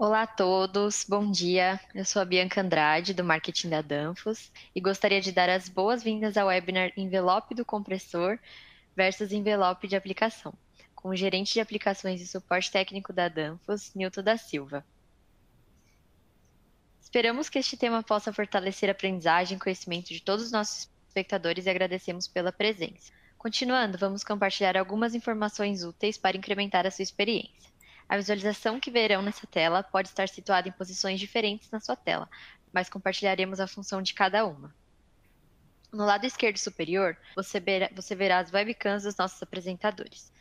Olá a todos, bom dia. Eu sou a Bianca Andrade, do Marketing da Danfoss, e gostaria de dar as boas-vindas ao webinar Envelope do Compressor versus Envelope de Aplicação, com o gerente de aplicações e suporte técnico da Danfoss, Nilton da Silva. Esperamos que este tema possa fortalecer a aprendizagem e conhecimento de todos os nossos espectadores e agradecemos pela presença. Continuando, vamos compartilhar algumas informações úteis para incrementar a sua experiência. A visualização que verão nessa tela pode estar situada em posições diferentes na sua tela, mas compartilharemos a função de cada uma. No lado esquerdo superior, você verá as webcams dos nossos apresentadores.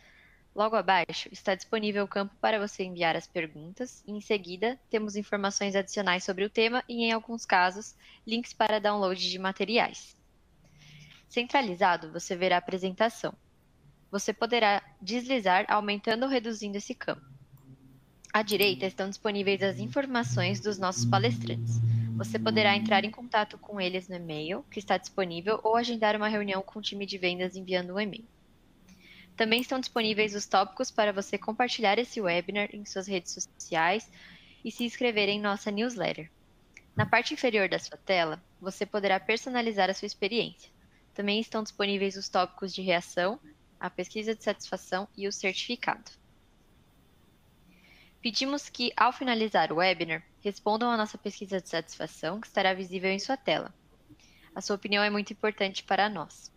Logo abaixo está disponível o campo para você enviar as perguntas e, em seguida, temos informações adicionais sobre o tema e, em alguns casos, links para download de materiais. Centralizado, você verá a apresentação. Você poderá deslizar aumentando ou reduzindo esse campo. À direita estão disponíveis as informações dos nossos palestrantes. Você poderá entrar em contato com eles no e-mail que está disponível ou agendar uma reunião com o time de vendas enviando um e-mail. Também estão disponíveis os tópicos para você compartilhar esse webinar em suas redes sociais e se inscrever em nossa newsletter. Na parte inferior da sua tela, você poderá personalizar a sua experiência. Também estão disponíveis os tópicos de reação, a pesquisa de satisfação e o certificado. Pedimos que, ao finalizar o webinar, respondam à nossa pesquisa de satisfação, que estará visível em sua tela. A sua opinião é muito importante para nós.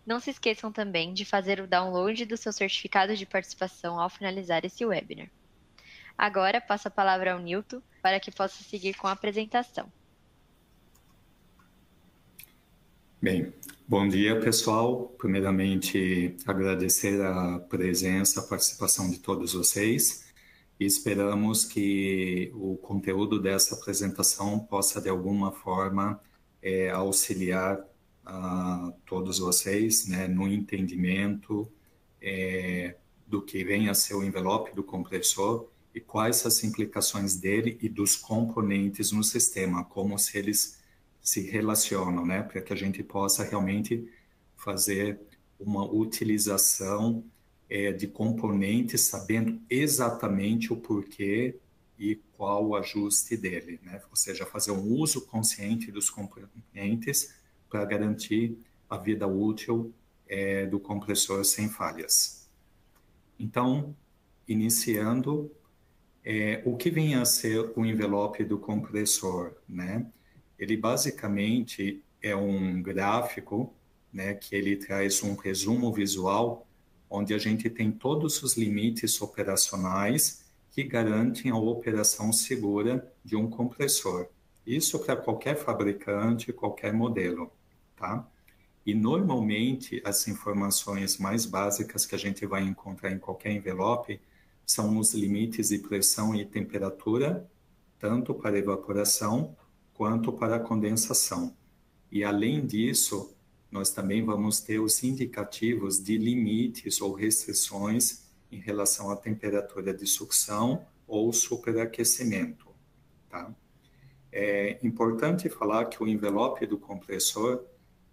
Não se esqueçam também de fazer o download do seu certificado de participação ao finalizar esse webinar. Agora, passo a palavra ao Nilton para que possa seguir com a apresentação. Bem, bom dia, pessoal. Primeiramente, agradecer a presença, a participação de todos vocês. E esperamos que o conteúdo dessa apresentação possa, de alguma forma, auxiliar a todos vocês, né, no entendimento do que vem a ser o envelope do compressor e quais as implicações dele e dos componentes no sistema, como se eles se relacionam, né, para que a gente possa realmente fazer uma utilização de componentes, sabendo exatamente o porquê e qual o ajuste dele, né? Ou seja, fazer um uso consciente dos componentes para garantir a vida útil do compressor sem falhas. Então, iniciando, o que vem a ser o envelope do compressor, né? Ele basicamente é um gráfico, né, que ele traz um resumo visual onde a gente tem todos os limites operacionais que garantem a operação segura de um compressor. Isso para qualquer fabricante, qualquer modelo, tá? E normalmente as informações mais básicas que a gente vai encontrar em qualquer envelope são os limites de pressão e temperatura, tanto para evaporação quanto para condensação. E além disso, nós também vamos ter os indicativos de limites ou restrições em relação à temperatura de sucção ou superaquecimento, tá? É importante falar que o envelope do compressor,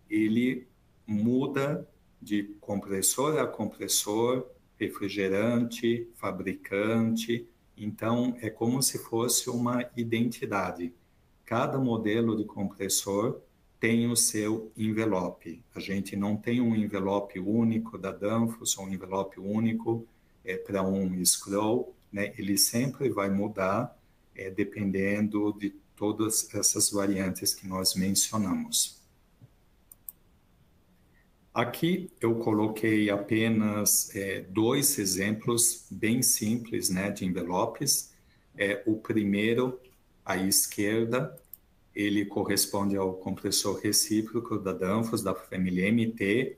ele muda de compressor a compressor, refrigerante, fabricante, então é como se fosse uma identidade. Cada modelo de compressor tem o seu envelope. A gente não tem um envelope único da Danfoss, ou um envelope único para um scroll, né? Ele sempre vai mudar dependendo de todas essas variantes que nós mencionamos. Aqui eu coloquei apenas dois exemplos bem simples, né, de envelopes. O primeiro, à esquerda, ele corresponde ao compressor recíproco da Danfoss, da família MT,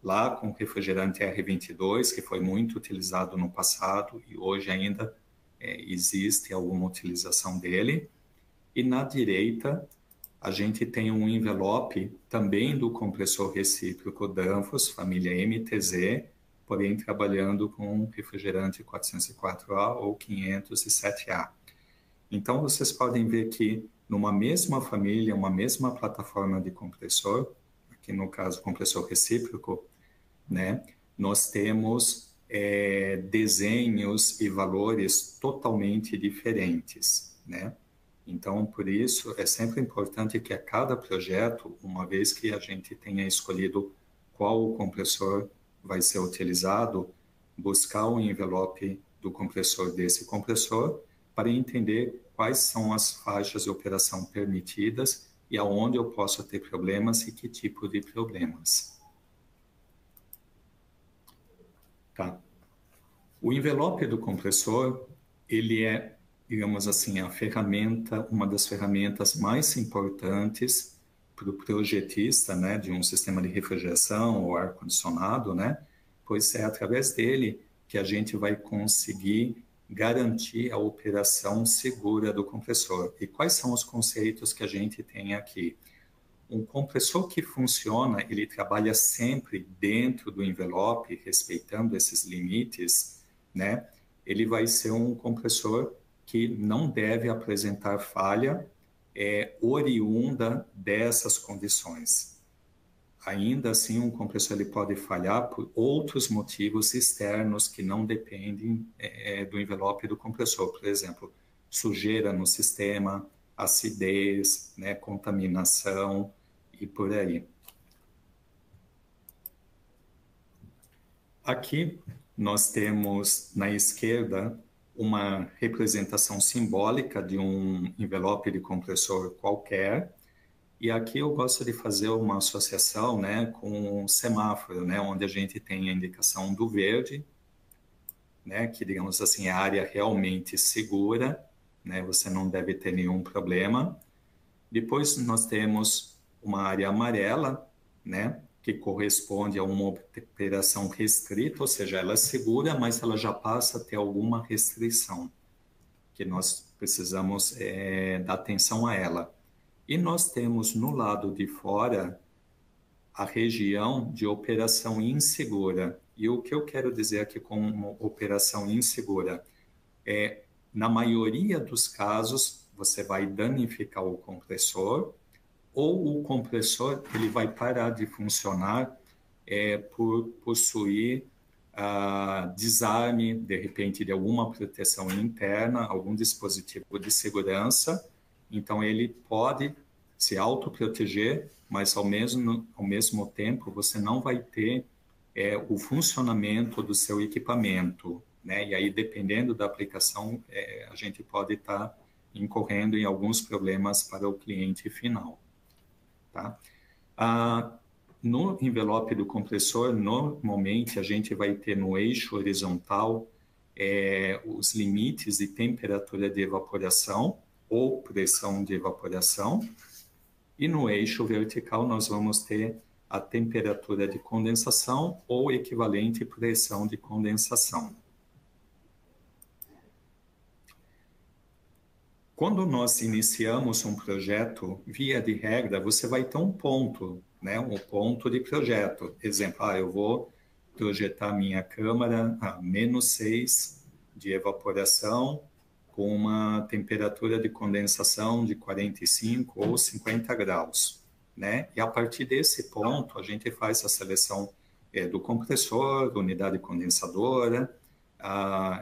lá com refrigerante R22, que foi muito utilizado no passado e hoje ainda existe alguma utilização dele. E na direita, a gente tem um envelope também do compressor recíproco Danfoss, família MTZ, porém trabalhando com refrigerante 404A ou 507A. Então, vocês podem ver que numa mesma família, uma mesma plataforma de compressor, aqui no caso compressor recíproco, né, nós temos desenhos e valores totalmente diferentes, né? Então, por isso, é sempre importante que a cada projeto, uma vez que a gente tenha escolhido qual o compressor vai ser utilizado, buscar o envelope do compressor desse compressor para entender quais são as faixas de operação permitidas e aonde eu posso ter problemas e que tipo de problemas. Tá? O envelope do compressor, ele é, digamos assim, a ferramenta, uma das ferramentas mais importantes para o projetista, né, de um sistema de refrigeração ou ar-condicionado, né, pois é através dele que a gente vai conseguir garantir a operação segura do compressor. E quais são os conceitos que a gente tem aqui? Um compressor que funciona, ele trabalha sempre dentro do envelope, respeitando esses limites, né? Ele vai ser um compressor que não deve apresentar falha oriunda dessas condições. Ainda assim, um compressor ele pode falhar por outros motivos externos que não dependem do envelope do compressor. Por exemplo, sujeira no sistema, acidez, né, contaminação e por aí. Aqui nós temos na esquerda uma representação simbólica de um envelope de compressor qualquer. E aqui eu gosto de fazer uma associação, né, com um semáforo, né, onde a gente tem a indicação do verde, né, que, digamos assim, é a área realmente segura, né, você não deve ter nenhum problema. Depois nós temos uma área amarela, né, que corresponde a uma operação restrita, ou seja, ela é segura, mas ela já passa a ter alguma restrição, que nós precisamos dar atenção a ela. E nós temos no lado de fora a região de operação insegura. E o que eu quero dizer aqui com uma operação insegura é, na maioria dos casos, você vai danificar o compressor ou o compressor ele vai parar de funcionar por possuir desarme, de repente, de alguma proteção interna, algum dispositivo de segurança. Então, ele pode se autoproteger, mas ao mesmo tempo você não vai ter o funcionamento do seu equipamento, né? E aí, dependendo da aplicação, a gente pode estar incorrendo em alguns problemas para o cliente final. Tá? No envelope do compressor, normalmente a gente vai ter no eixo horizontal os limites de temperatura de evaporação ou pressão de evaporação, e no eixo vertical nós vamos ter a temperatura de condensação ou equivalente pressão de condensação. Quando nós iniciamos um projeto, via de regra, você vai ter um ponto, né? Um ponto de projeto. Exemplo, eu vou projetar minha câmara a -6 de evaporação com uma temperatura de condensação de 45 ou 50 graus, né? E a partir desse ponto, a gente faz a seleção do compressor, unidade condensadora,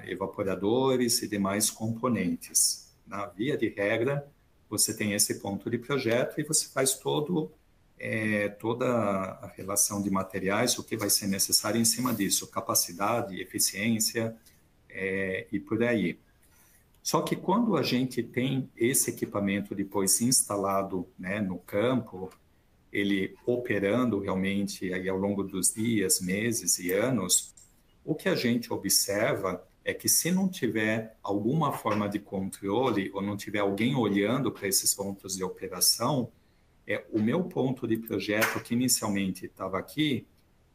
evaporadores e demais componentes. Na via de regra, você tem esse ponto de projeto e você faz toda a relação de materiais, o que vai ser necessário em cima disso, capacidade, eficiência e por aí. Só que quando a gente tem esse equipamento depois instalado, né, no campo, ele operando realmente aí ao longo dos dias, meses e anos, o que a gente observa é que se não tiver alguma forma de controle ou não tiver alguém olhando para esses pontos de operação, o meu ponto de projeto que inicialmente estava aqui,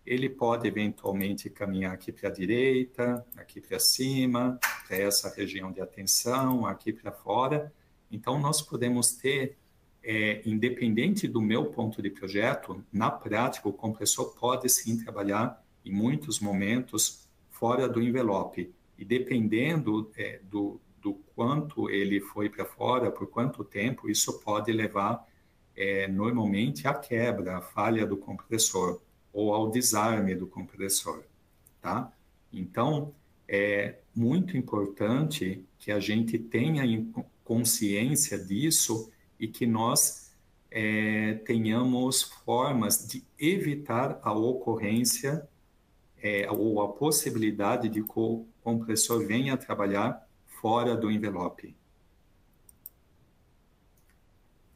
ele pode eventualmente caminhar aqui para a direita, aqui para cima, para essa região de atenção, aqui para fora. Então, nós podemos ter, independente do meu ponto de projeto, na prática, o compressor pode sim trabalhar em muitos momentos fora do envelope. E dependendo do quanto ele foi para fora, por quanto tempo, isso pode levar normalmente à quebra, à falha do compressor ou ao desarme do compressor, tá? Então, é muito importante que a gente tenha consciência disso e que nós tenhamos formas de evitar a ocorrência ou a possibilidade de que o compressor venha a trabalhar fora do envelope.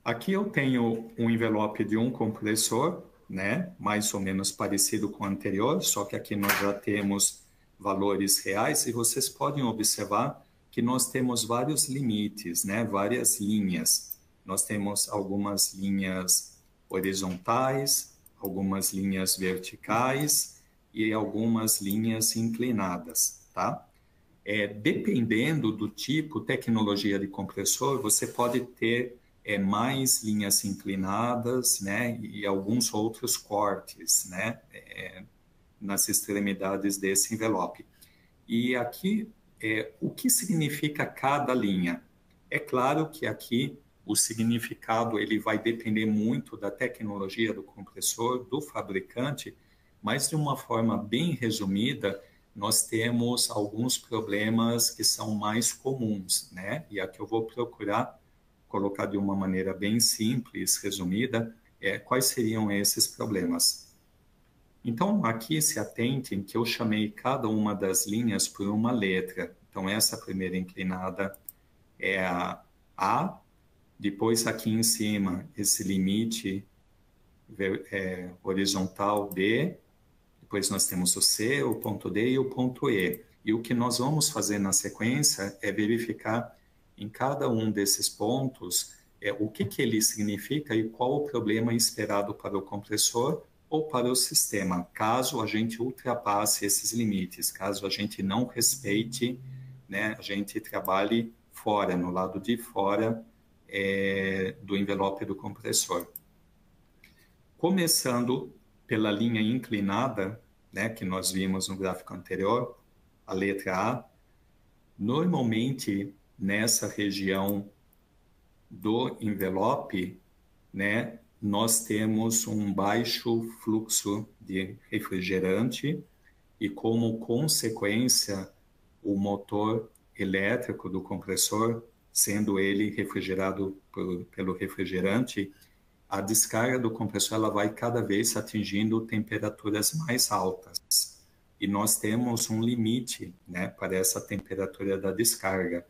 Aqui eu tenho um envelope de um compressor, né, mais ou menos parecido com o anterior, só que aqui nós já temos valores reais e vocês podem observar que nós temos vários limites, né, várias linhas. Nós temos algumas linhas horizontais, algumas linhas verticais e algumas linhas inclinadas, tá? Dependendo do tipo, tecnologia de compressor, você pode ter mais linhas inclinadas, né, e alguns outros cortes, né, nas extremidades desse envelope. E aqui, o que significa cada linha? É claro que aqui o significado ele vai depender muito da tecnologia do compressor, do fabricante, mas de uma forma bem resumida, nós temos alguns problemas que são mais comuns, né? E aqui eu vou procurar colocar de uma maneira bem simples, resumida, quais seriam esses problemas. Então, aqui se atentem que eu chamei cada uma das linhas por uma letra. Então, essa primeira inclinada é a A, depois aqui em cima, esse limite horizontal D, depois nós temos o C, o ponto D e o ponto E. E o que nós vamos fazer na sequência é verificar em cada um desses pontos o que ele significa e qual o problema esperado para o compressor ou para o sistema, caso a gente ultrapasse esses limites, caso a gente não respeite, né, a gente trabalhe fora, no lado de fora do envelope do compressor. Começando pela linha inclinada, né, que nós vimos no gráfico anterior, a letra A, normalmente nessa região do envelope, né, nós temos um baixo fluxo de refrigerante e, como consequência, o motor elétrico do compressor, sendo ele refrigerado pelo refrigerante, a descarga do compressor ela vai cada vez atingindo temperaturas mais altas. E nós temos um limite, né, para essa temperatura da descarga.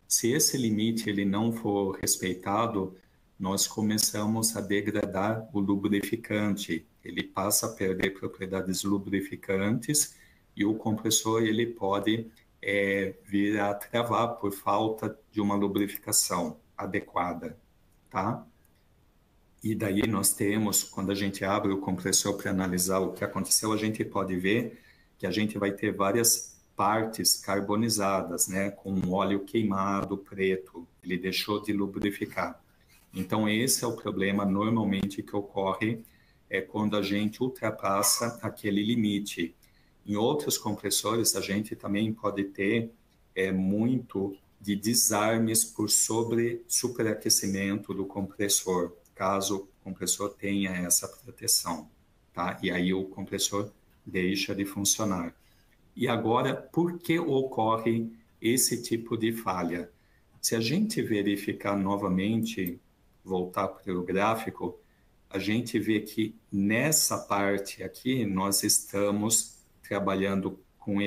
Se esse limite ele não for respeitado, nós começamos a degradar o lubrificante. Ele passa a perder propriedades lubrificantes e o compressor ele pode vir a travar por falta de uma lubrificação adequada, tá? E daí nós temos, quando a gente abre o compressor para analisar o que aconteceu, a gente pode ver que a gente vai ter várias partes carbonizadas, né, com um óleo queimado preto, ele deixou de lubrificar. Então esse é o problema normalmente que ocorre quando a gente ultrapassa aquele limite. Em outros compressores a gente também pode ter muito de desarmes por superaquecimento do compressor, caso o compressor tenha essa proteção, tá? E aí o compressor deixa de funcionar. E agora, por que ocorre esse tipo de falha? Se a gente verificar novamente, voltar para o gráfico, a gente vê que nessa parte aqui nós estamos trabalhando com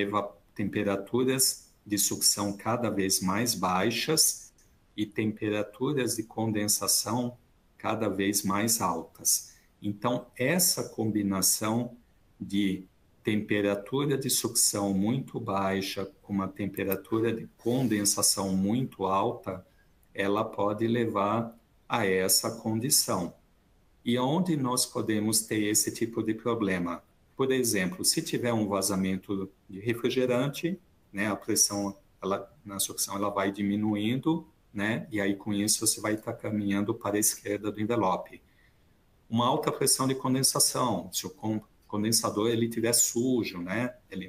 temperaturas de sucção cada vez mais baixas e temperaturas de condensação cada vez mais altas. Então, essa combinação de temperatura de sucção muito baixa com uma temperatura de condensação muito alta, ela pode levar a essa condição. E onde nós podemos ter esse tipo de problema? Por exemplo, se tiver um vazamento de refrigerante, né, a pressão na sucção ela vai diminuindo, né, e aí com isso você vai estar caminhando para a esquerda do envelope. Uma alta pressão de condensação, se o condensador ele estiver sujo, né, ele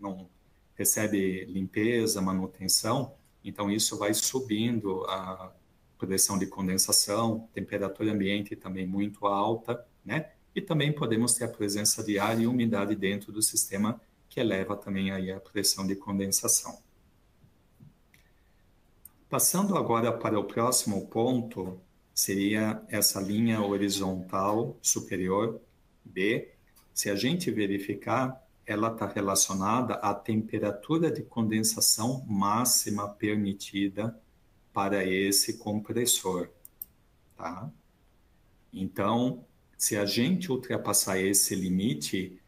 não recebe limpeza, manutenção, então isso vai subindo a pressão de condensação, temperatura ambiente também muito alta, né, e também podemos ter a presença de ar e umidade dentro do sistema que eleva também aí a pressão de condensação. Passando agora para o próximo ponto, seria essa linha horizontal superior B. Se a gente verificar, ela está relacionada à temperatura de condensação máxima permitida para esse compressor, tá? Então, se a gente ultrapassar esse limite,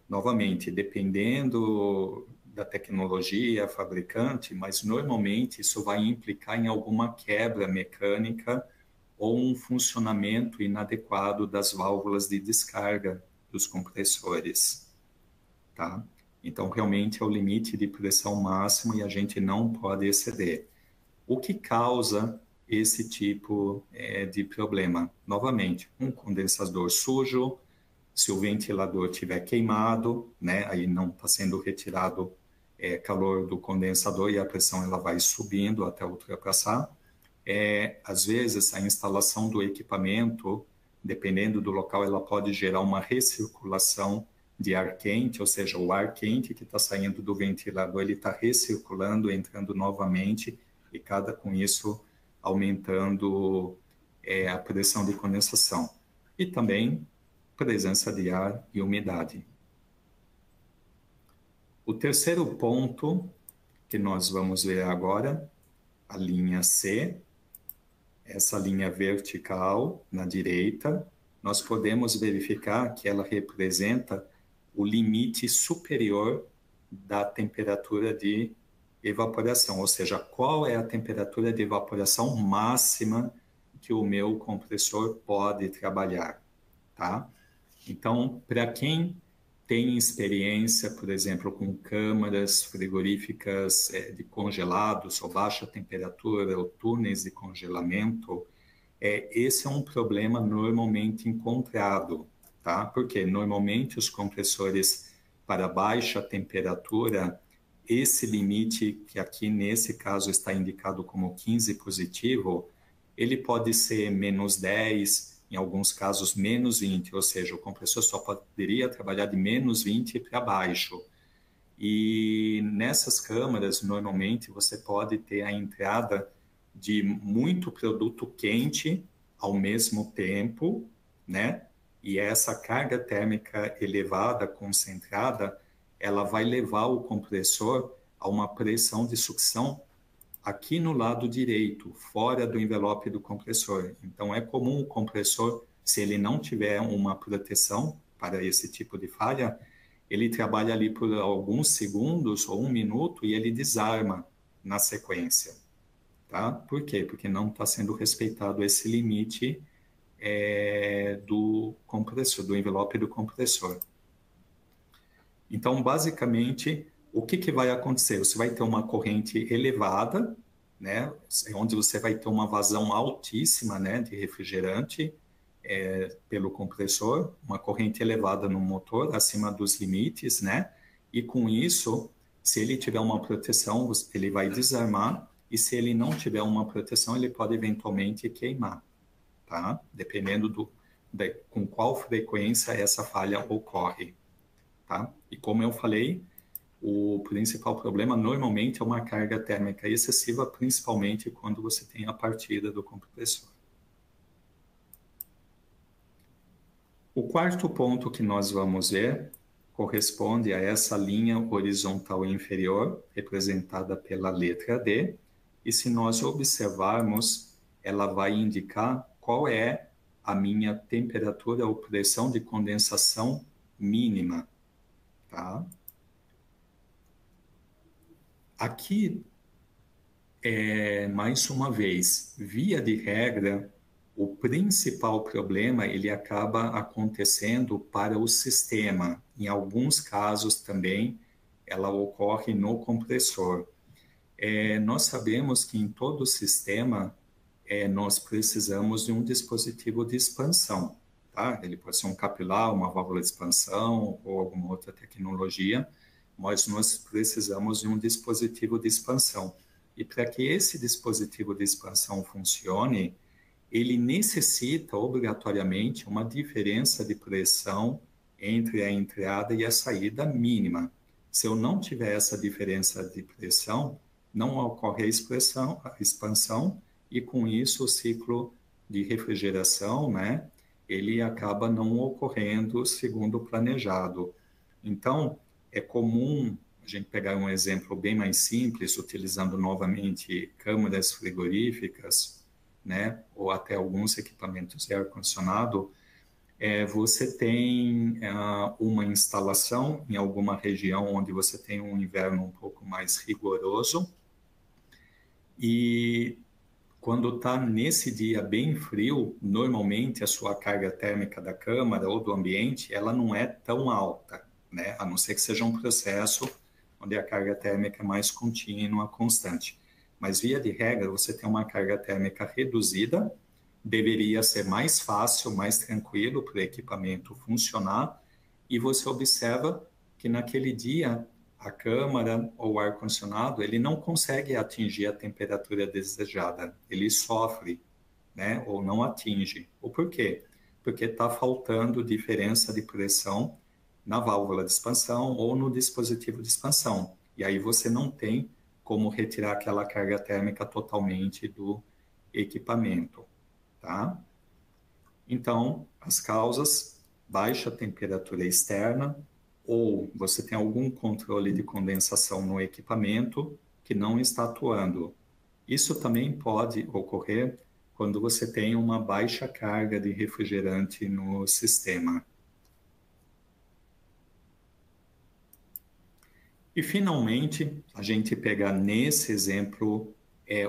novamente, dependendo da tecnologia, fabricante, mas normalmente isso vai implicar em alguma quebra mecânica ou um funcionamento inadequado das válvulas de descarga dos compressores, tá? Então, realmente é o limite de pressão máxima e a gente não pode exceder. O que causa esse tipo de problema? Novamente, um condensador sujo, se o ventilador estiver queimado, né, aí não está sendo retirado calor do condensador e a pressão ela vai subindo até ultrapassar. Às vezes, a instalação do equipamento, dependendo do local, ela pode gerar uma recirculação de ar quente, ou seja, o ar quente que está saindo do ventilador, ele está recirculando, entrando novamente, e com isso aumentando a pressão de condensação. E também presença de ar e umidade. O terceiro ponto que nós vamos ver agora, a linha C, essa linha vertical na direita, nós podemos verificar que ela representa o limite superior da temperatura de evaporação, ou seja, qual é a temperatura de evaporação máxima que o meu compressor pode trabalhar, tá? Então, para quem tem experiência, por exemplo, com câmaras frigoríficas de congelados ou baixa temperatura ou túneis de congelamento, esse é um problema normalmente encontrado, tá? Porque normalmente os compressores para baixa temperatura, esse limite, que aqui nesse caso está indicado como 15 positivo, ele pode ser menos 10, em alguns casos menos 20, ou seja, o compressor só poderia trabalhar de menos 20 para baixo. E nessas câmaras, normalmente, você pode ter a entrada de muito produto quente ao mesmo tempo, né? E essa carga térmica elevada, concentrada, ela vai levar o compressor a uma pressão de sucção aqui no lado direito, fora do envelope do compressor. Então, é comum o compressor, se ele não tiver uma proteção para esse tipo de falha, ele trabalha ali por alguns segundos ou 1 minuto e ele desarma na sequência. Tá? Por quê? Porque não está sendo respeitado esse limite do compressor, do envelope do compressor. Então, basicamente, o que vai acontecer? Você vai ter uma corrente elevada, né, onde você vai ter uma vazão altíssima, né, de refrigerante pelo compressor, uma corrente elevada no motor, acima dos limites, né, e com isso, se ele tiver uma proteção, ele vai desarmar, e se ele não tiver uma proteção, ele pode eventualmente queimar, tá? Dependendo com qual frequência essa falha ocorre, tá? E como eu falei, o principal problema normalmente é uma carga térmica excessiva, principalmente quando você tem a partida do compressor. O quarto ponto que nós vamos ver corresponde a essa linha horizontal inferior, representada pela letra D, e se nós observarmos, ela vai indicar qual é a minha temperatura ou pressão de condensação mínima, tá? Aqui, mais uma vez, via de regra, o principal problema ele acaba acontecendo para o sistema. Em alguns casos também, ela ocorre no compressor. Nós sabemos que em todo o sistema, nós precisamos de um dispositivo de expansão, tá? Ele pode ser um capilar, uma válvula de expansão ou alguma outra tecnologia, mas nós precisamos de um dispositivo de expansão. E para que esse dispositivo de expansão funcione, ele necessita obrigatoriamente uma diferença de pressão entre a entrada e a saída mínima. Se eu não tiver essa diferença de pressão, não ocorre a expansão e, com isso, o ciclo de refrigeração, né, ele acaba não ocorrendo segundo o planejado. Então, é comum a gente pegar um exemplo bem mais simples, utilizando novamente câmaras frigoríficas, né, ou até alguns equipamentos de ar-condicionado. Você tem uma instalação em alguma região onde você tem um inverno um pouco mais rigoroso e quando está nesse dia bem frio, normalmente a sua carga térmica da câmara ou do ambiente, ela não é tão alta, né? A não ser que seja um processo onde a carga térmica é mais contínua, constante. Mas, via de regra, você tem uma carga térmica reduzida, deveria ser mais fácil, mais tranquilo para o equipamento funcionar, e você observa que naquele dia a câmara ou o ar-condicionado, ele não consegue atingir a temperatura desejada, ele sofre, né, ou não atinge. O porquê? Porque está faltando diferença de pressão na válvula de expansão ou no dispositivo de expansão. E aí você não tem como retirar aquela carga térmica totalmente do equipamento, tá? Então, as causas: baixa temperatura externa, ou você tem algum controle de condensação no equipamento que não está atuando. Isso também pode ocorrer quando você tem uma baixa carga de refrigerante no sistema. E, finalmente, a gente pega nesse exemplo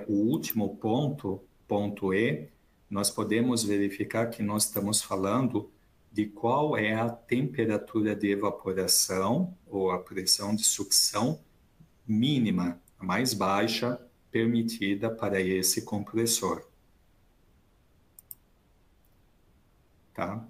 o último ponto, ponto E, nós podemos verificar que nós estamos falando de qual é a temperatura de evaporação ou a pressão de sucção mínima, a mais baixa, permitida para esse compressor. Tá?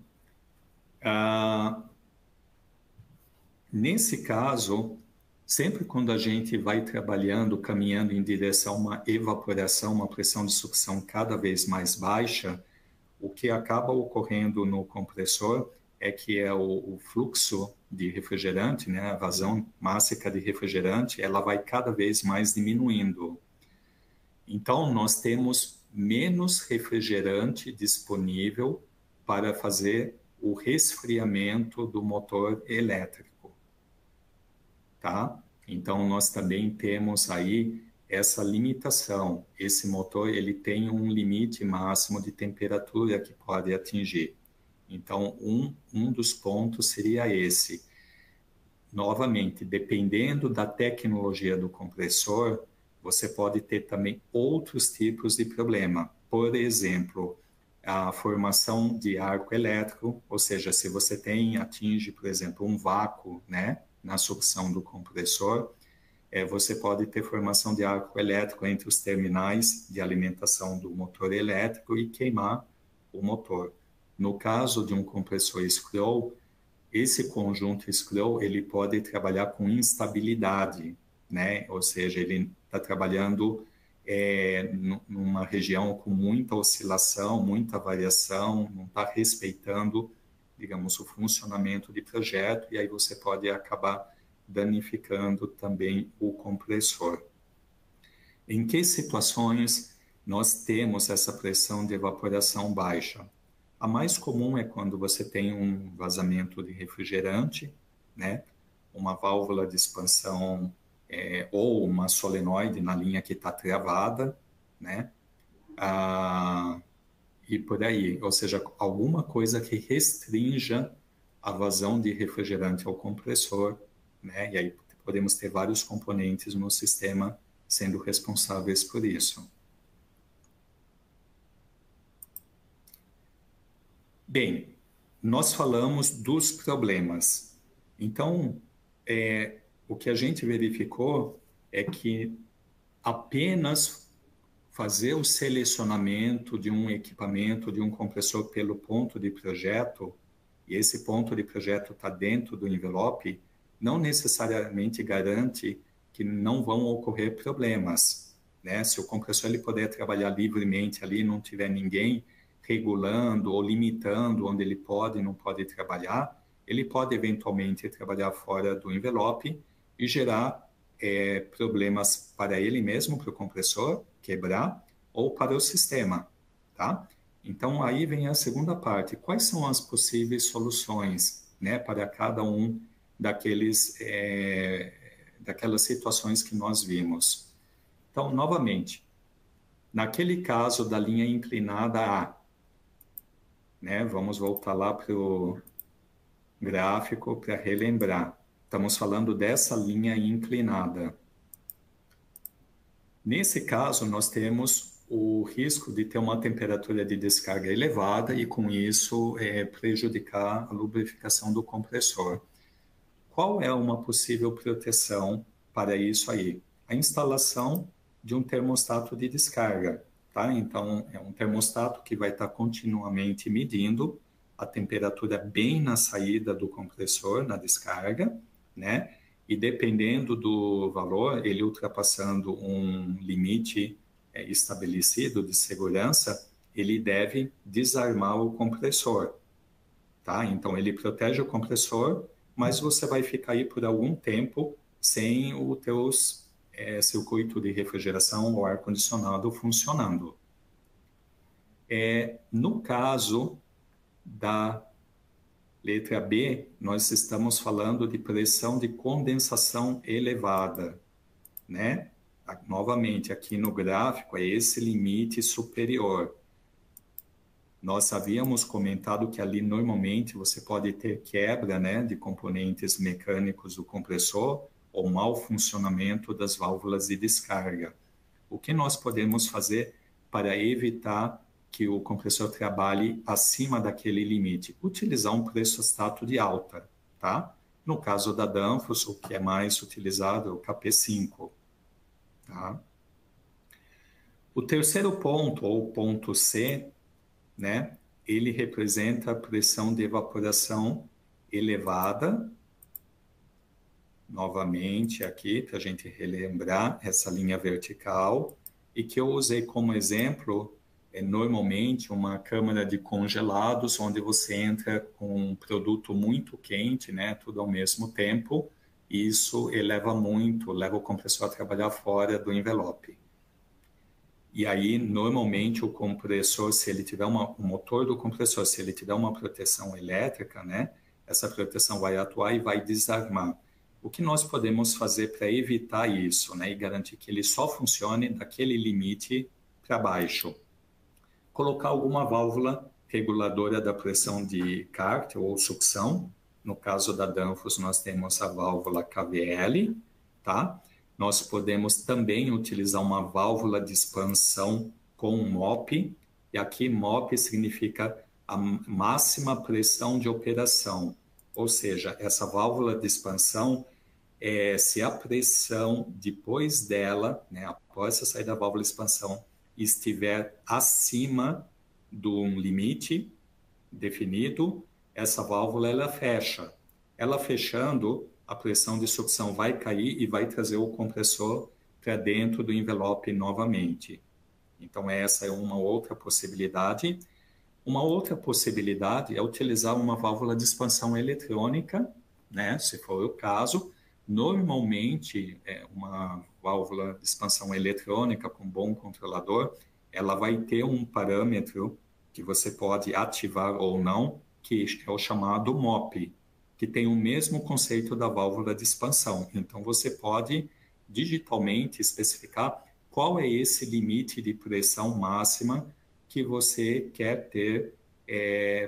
Nesse caso, sempre quando a gente vai trabalhando, caminhando em direção a uma evaporação, uma pressão de sucção cada vez mais baixa, o que acaba ocorrendo no compressor é que o fluxo de refrigerante, né, a vazão máxima de refrigerante, ela vai cada vez mais diminuindo. Então, nós temos menos refrigerante disponível para fazer o resfriamento do motor elétrico, tá? Então, nós também temos aí essa limitação. Esse motor, ele tem um limite máximo de temperatura que pode atingir. Então, um dos pontos seria esse. Novamente, dependendo da tecnologia do compressor, você pode ter também outros tipos de problema. Por exemplo, a formação de arco elétrico, ou seja, se você atinge, por exemplo, um vácuo, né, na sucção do compressor, você pode ter formação de arco elétrico entre os terminais de alimentação do motor elétrico e queimar o motor. No caso de um compressor scroll, esse conjunto scroll ele pode trabalhar com instabilidade, né? Ou seja, ele está trabalhando numa região com muita oscilação, muita variação, não está respeitando, digamos, o funcionamento de projeto, e aí você pode acabar danificando também o compressor. Em que situações nós temos essa pressão de evaporação baixa? A mais comum é quando você tem um vazamento de refrigerante, né? Uma válvula de expansão ou uma solenoide na linha que está travada, né? E por aí, ou seja, alguma coisa que restrinja a vazão de refrigerante ao compressor, né? E aí podemos ter vários componentes no sistema sendo responsáveis por isso. Bem, nós falamos dos problemas. Então, o que a gente verificou é que apenas fazer o selecionamento de um equipamento, de um compressor pelo ponto de projeto, e esse ponto de projeto está dentro do envelope, não necessariamente garante que não vão ocorrer problemas, né? Se o compressor ele puder trabalhar livremente ali, não tiver ninguém regulando ou limitando onde ele pode e não pode trabalhar, ele pode eventualmente trabalhar fora do envelope e gerar problemas para ele mesmo, para o compressor, quebrar, ou para o sistema, tá? Então, aí vem a segunda parte. Quais são as possíveis soluções, né, para cada um daquelas situações que nós vimos? Então, novamente, naquele caso da linha inclinada A, né, vamos voltar lá para o gráfico para relembrar. Estamos falando dessa linha inclinada. Nesse caso, nós temos o risco de ter uma temperatura de descarga elevada e, com isso, prejudicar a lubrificação do compressor. Qual é uma possível proteção para isso aí? A instalação de um termostato de descarga, tá? Então, é um termostato que vai estar continuamente medindo a temperatura bem na saída do compressor, na descarga, né? E dependendo do valor, ele ultrapassando um limite estabelecido de segurança, ele deve desarmar o compressor, tá? Então, ele protege o compressor, mas você vai ficar aí por algum tempo sem o teu circuito de refrigeração ou ar-condicionado funcionando. No caso da letra B, nós estamos falando de pressão de condensação elevada, né? Novamente, aqui no gráfico, é esse limite superior. Nós havíamos comentado que ali, normalmente, você pode ter quebra, né, de componentes mecânicos do compressor ou mau funcionamento das válvulas de descarga. O que nós podemos fazer para evitar que o compressor trabalhe acima daquele limite? Utilizar um pressostato de alta, tá? No caso da Danfoss, o que é mais utilizado é o KP5, tá? O terceiro ponto, ou ponto C, né, ele representa a pressão de evaporação elevada. Novamente aqui, para a gente relembrar essa linha vertical, e que eu usei como exemplo, normalmente uma câmara de congelados, onde você entra com um produto muito quente, né, tudo ao mesmo tempo, e isso eleva muito, leva o compressor a trabalhar fora do envelope. E aí, normalmente, o compressor, se ele tiver o motor do compressor, se ele tiver uma proteção elétrica, né, essa proteção vai atuar e vai desarmar. O que nós podemos fazer para evitar isso, né, e garantir que ele só funcione daquele limite para baixo? Colocar alguma válvula reguladora da pressão de cárter ou sucção. No caso da Danfoss, nós temos a válvula KVL, tá? Nós podemos também utilizar uma válvula de expansão com MOP, e aqui MOP significa a máxima pressão de operação, ou seja, essa válvula de expansão, se a pressão depois dela, né, após a saída da válvula de expansão, estiver acima de um limite definido, essa válvula ela fecha. Ela fechando, a pressão de sucção vai cair e vai trazer o compressor para dentro do envelope novamente. Então, essa é uma outra possibilidade. Uma outra possibilidade é utilizar uma válvula de expansão eletrônica, né, se for o caso. Normalmente, uma válvula de expansão eletrônica com bom controlador, ela vai ter um parâmetro que você pode ativar ou não, que é o chamado MOP, que tem o mesmo conceito da válvula de expansão. Então, você pode digitalmente especificar qual é esse limite de pressão máxima que você quer ter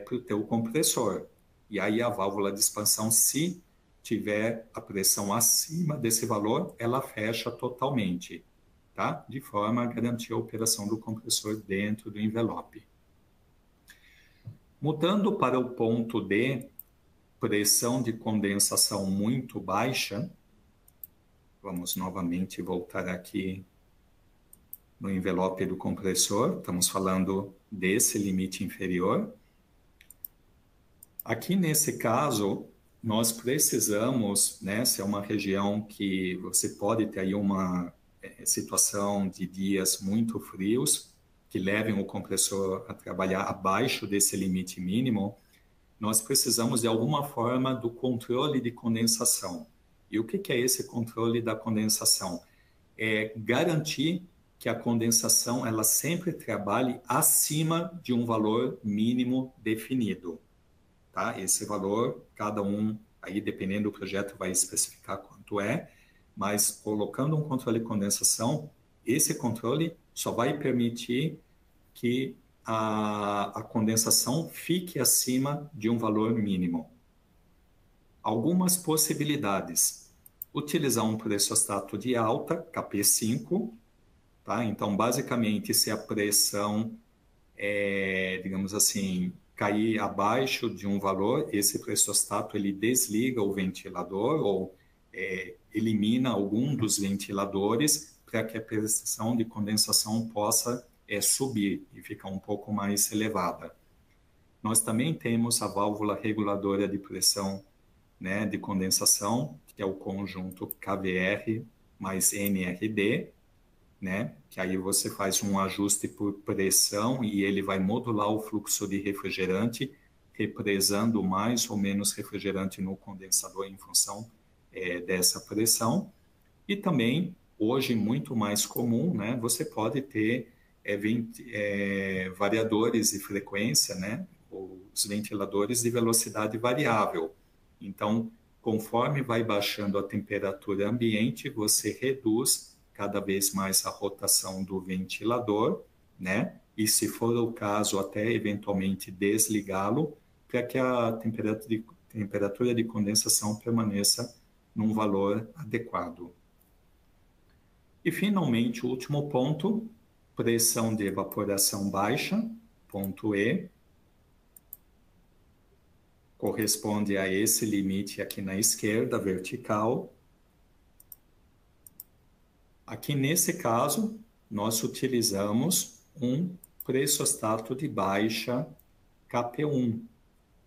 para o teu compressor. E aí a válvula de expansão, se tiver a pressão acima desse valor, ela fecha totalmente, tá? De forma a garantir a operação do compressor dentro do envelope. Mudando para o ponto D, pressão de condensação muito baixa. Vamos novamente voltar aqui no envelope do compressor. Estamos falando desse limite inferior. Aqui nesse caso, nós precisamos, né, se é uma região que você pode ter aí uma situação de dias muito frios, que levem o compressor a trabalhar abaixo desse limite mínimo, nós precisamos de alguma forma do controle de condensação. E o que é esse controle da condensação? É garantir que a condensação ela sempre trabalhe acima de um valor mínimo definido. Tá? Esse valor, cada um, aí dependendo do projeto, vai especificar quanto é, mas colocando um controle de condensação, esse controle só vai permitir que a condensação fique acima de um valor mínimo. Algumas possibilidades. Utilizar um pressostato de alta, KP5, tá? Então, basicamente, se a pressão, digamos assim, cair abaixo de um valor, esse pressostato ele desliga o ventilador ou elimina algum dos ventiladores para que a pressão de condensação possa subir e ficar um pouco mais elevada. Nós também temos a válvula reguladora de pressão, né, de condensação, que é o conjunto KVR mais NRD, né, que aí você faz um ajuste por pressão e ele vai modular o fluxo de refrigerante, represando mais ou menos refrigerante no condensador em função dessa pressão. E também, hoje, muito mais comum, né, você pode ter variadores de frequência, né, os ventiladores de velocidade variável. Então, conforme vai baixando a temperatura ambiente, você reduz cada vez mais a rotação do ventilador, né? E se for o caso, até eventualmente desligá-lo, para que a temperatura de condensação permaneça num valor adequado. E, finalmente, o último ponto, pressão de evaporação baixa, ponto E, corresponde a esse limite aqui na esquerda, vertical. Aqui nesse caso, nós utilizamos um pressostato de baixa KP1,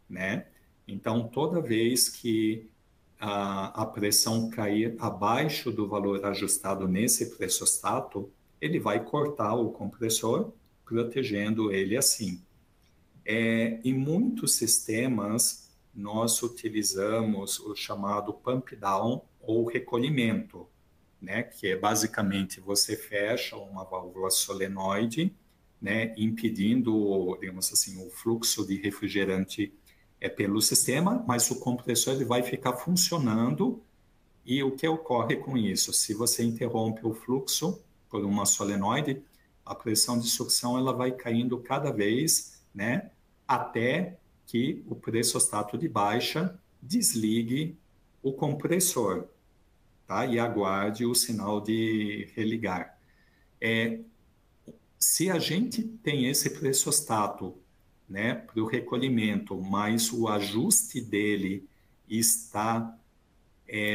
né? Então, toda vez que a pressão cair abaixo do valor ajustado nesse pressostato, ele vai cortar o compressor, protegendo ele assim. Em muitos sistemas, nós utilizamos o chamado pump down ou recolhimento, né? Que é basicamente você fecha uma válvula solenoide, né? Impedindo, digamos assim, o fluxo de refrigerante pelo sistema, mas o compressor ele vai ficar funcionando. E o que ocorre com isso? Se você interrompe o fluxo por uma solenoide, a pressão de sucção ela vai caindo cada vez, né? Até que o pressostato de baixa desligue o compressor, tá? E aguarde o sinal de religar. Se a gente tem esse pressostato, né, para o recolhimento, mas o ajuste dele está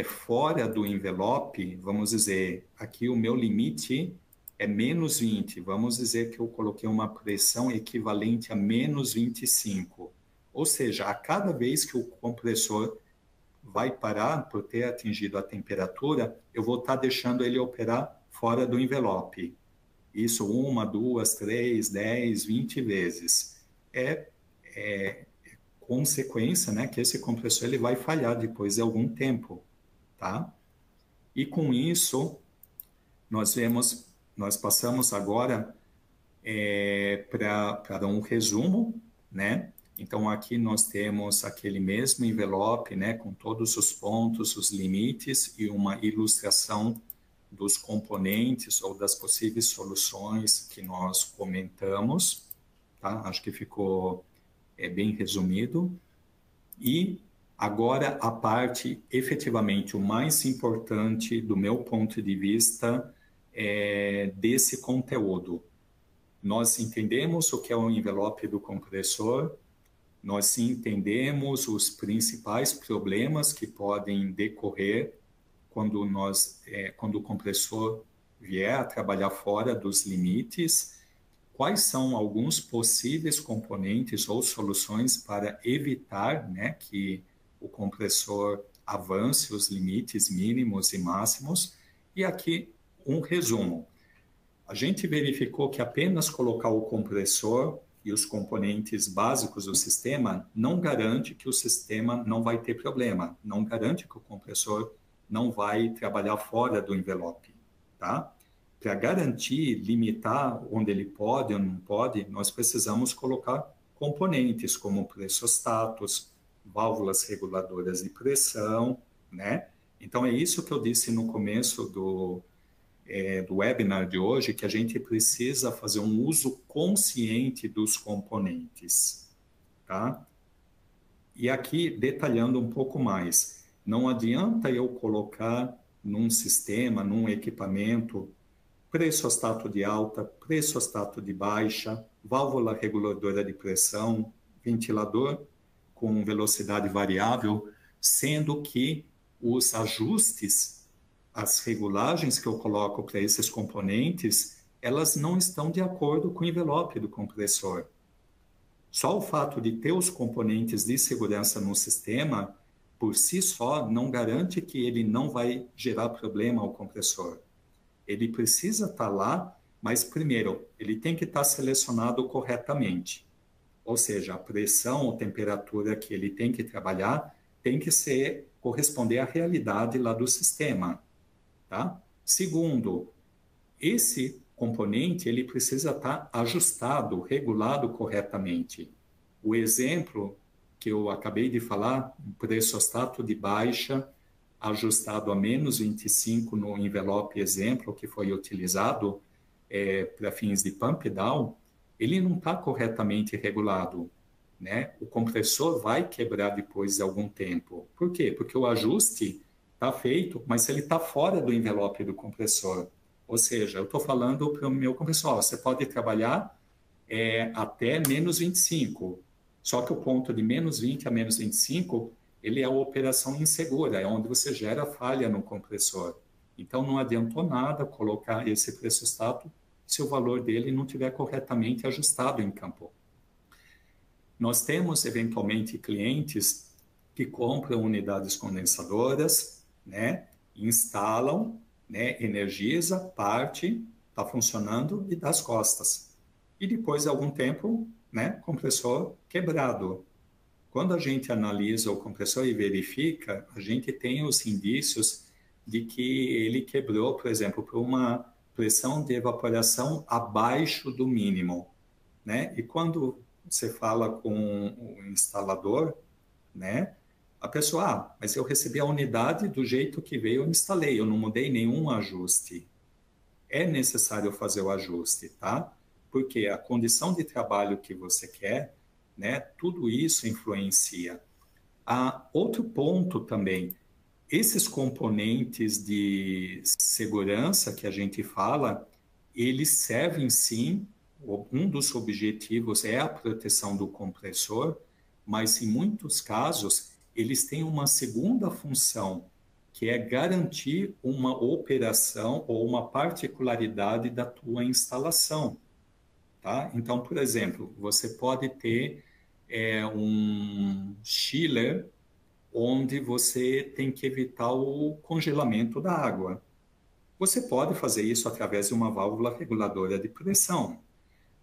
fora do envelope, vamos dizer, aqui o meu limite é menos 20, vamos dizer que eu coloquei uma pressão equivalente a menos 25. Ou seja, a cada vez que o compressor vai parar por ter atingido a temperatura, eu vou estar deixando ele operar fora do envelope. Isso 1, 2, 3, 10, 20 vezes. Consequência, né, que esse compressor ele vai falhar depois de algum tempo, tá? E com isso, nós passamos agora para um resumo, né? Então, aqui nós temos aquele mesmo envelope, né, com todos os pontos, os limites e uma ilustração dos componentes ou das possíveis soluções que nós comentamos, tá? Acho que ficou bem resumido. E agora a parte, efetivamente, o mais importante do meu ponto de vista desse conteúdo. Nós entendemos o que é o envelope do compressor, nós entendemos os principais problemas que podem decorrer quando o compressor vier a trabalhar fora dos limites, quais são alguns possíveis componentes ou soluções para evitar, né, que o compressor avance os limites mínimos e máximos. E aqui um resumo. A gente verificou que apenas colocar o compressor e os componentes básicos do sistema não garante que o sistema não vai ter problema, não garante que o compressor não vai trabalhar fora do envelope, tá? Para garantir, limitar onde ele pode ou não pode, nós precisamos colocar componentes como pressostatos, válvulas reguladoras de pressão, né? Então, é isso que eu disse no começo do webinar de hoje, que a gente precisa fazer um uso consciente dos componentes, tá? E aqui, detalhando um pouco mais, não adianta eu colocar num sistema, num equipamento, pressostato de alta, pressostato de baixa, válvula reguladora de pressão, ventilador com velocidade variável, sendo que os ajustes, as regulagens que eu coloco para esses componentes, elas não estão de acordo com o envelope do compressor. Só o fato de ter os componentes de segurança no sistema, por si só, não garante que ele não vai gerar problema ao compressor. Ele precisa estar lá, mas primeiro, ele tem que estar selecionado corretamente. Ou seja, a pressão ou temperatura que ele tem que trabalhar tem que corresponder à realidade lá do sistema, tá? Segundo, esse componente ele precisa estar ajustado, regulado corretamente. O exemplo que eu acabei de falar, um pressostato de baixa, ajustado a menos 25 no envelope exemplo que foi utilizado para fins de pump down, ele não está corretamente regulado, né? O compressor vai quebrar depois de algum tempo. Por quê? Porque o ajuste está feito, mas ele está fora do envelope do compressor. Ou seja, eu estou falando para o meu compressor, você pode trabalhar até menos 25, só que o ponto de menos 20 a menos 25, ele é a operação insegura, é onde você gera falha no compressor. Então, não adiantou nada colocar esse pressostato se o valor dele não estiver corretamente ajustado em campo. Nós temos, eventualmente, clientes que compram unidades condensadoras, né, instalam, né, energiza, parte, está funcionando e dá as costas. E depois de algum tempo, né, compressor quebrado. Quando a gente analisa o compressor e verifica, a gente tem os indícios de que ele quebrou, por exemplo, por uma pressão de evaporação abaixo do mínimo, né? E quando você fala com o instalador, né? A pessoa, mas eu recebi a unidade do jeito que veio, eu instalei, eu não mudei nenhum ajuste. É necessário fazer o ajuste, tá? Porque a condição de trabalho que você quer, né? Tudo isso influencia. Outro ponto também, esses componentes de segurança que a gente fala, eles servem sim, um dos objetivos é a proteção do compressor, mas em muitos casos eles têm uma segunda função, que é garantir uma operação ou uma particularidade da tua instalação, tá? Então, por exemplo, você pode ter um chiller onde você tem que evitar o congelamento da água. Você pode fazer isso através de uma válvula reguladora de pressão.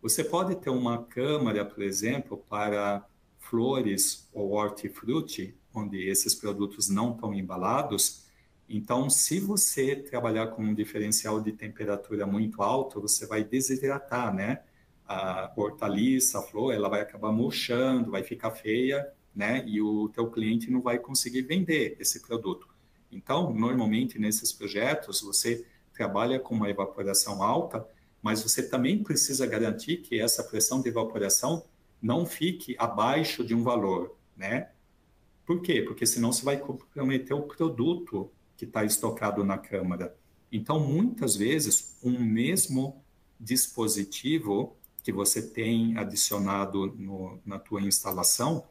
Você pode ter uma câmara, por exemplo, para flores ou hortifruti, onde esses produtos não estão embalados. Então, se você trabalhar com um diferencial de temperatura muito alto, você vai desidratar, né? A hortaliça, a flor, ela vai acabar murchando, vai ficar feia, né? E o teu cliente não vai conseguir vender esse produto. Então, normalmente nesses projetos você trabalha com uma evaporação alta, mas você também precisa garantir que essa pressão de evaporação não fique abaixo de um valor, né? Por quê? Porque senão você vai comprometer o produto que está estocado na câmara. Então, muitas vezes, um mesmo dispositivo que você tem adicionado na tua instalação,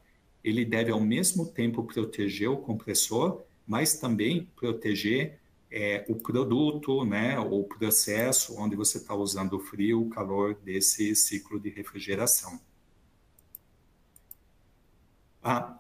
ele deve ao mesmo tempo proteger o compressor, mas também proteger o produto, né, o processo onde você está usando o frio, o calor desse ciclo de refrigeração.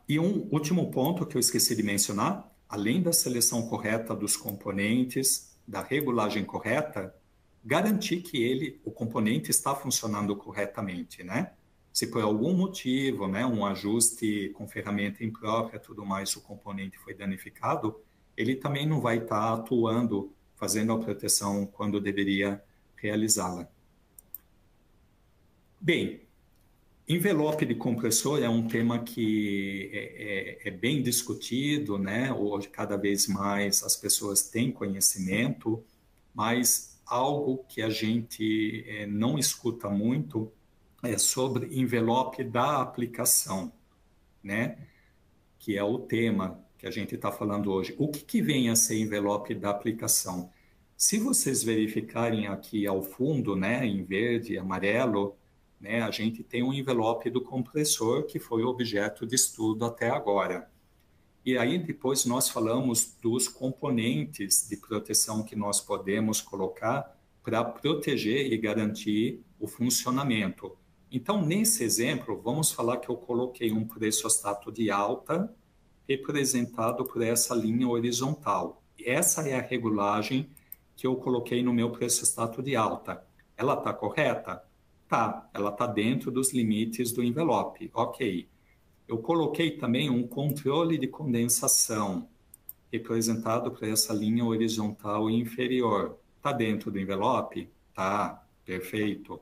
E um último ponto que eu esqueci de mencionar, além da seleção correta dos componentes, da regulagem correta, garantir que o componente está funcionando corretamente, né? Se por algum motivo, né, um ajuste com ferramenta imprópria, tudo mais, o componente foi danificado, ele também não vai estar atuando, fazendo a proteção quando deveria realizá-la. Bem, envelope de compressor é um tema que é bem discutido, né? Hoje, cada vez mais as pessoas têm conhecimento, mas algo que a gente não escuta muito é sobre envelope da aplicação, né? Que é o tema que a gente está falando hoje. O que vem a ser envelope da aplicação? Se vocês verificarem aqui ao fundo, né, em verde e amarelo, né, a gente tem um envelope do compressor que foi objeto de estudo até agora. E aí depois nós falamos dos componentes de proteção que nós podemos colocar para proteger e garantir o funcionamento. Então, nesse exemplo, vamos falar que eu coloquei um pressostato de alta representado por essa linha horizontal. Essa é a regulagem que eu coloquei no meu pressostato de alta. Ela está correta? Tá, ela está dentro dos limites do envelope. Ok. Eu coloquei também um controle de condensação, representado por essa linha horizontal inferior. Está dentro do envelope? Tá, perfeito.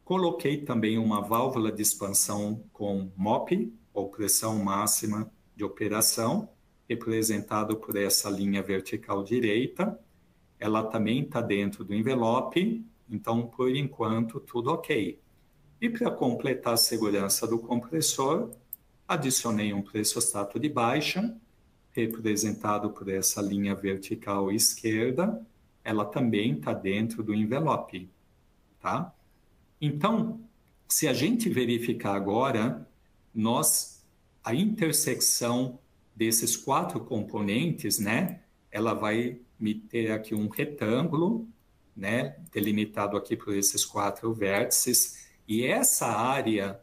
Coloquei também uma válvula de expansão com MOP, ou pressão máxima de operação, representado por essa linha vertical direita. Ela também está dentro do envelope, então, por enquanto, tudo ok. E para completar a segurança do compressor, adicionei um pressostato de baixa, representado por essa linha vertical esquerda. Ela também está dentro do envelope, tá? Então, se a gente verificar agora, a intersecção desses 4 componentes, né, ela vai me ter aqui um retângulo, né, delimitado aqui por esses 4 vértices, e essa área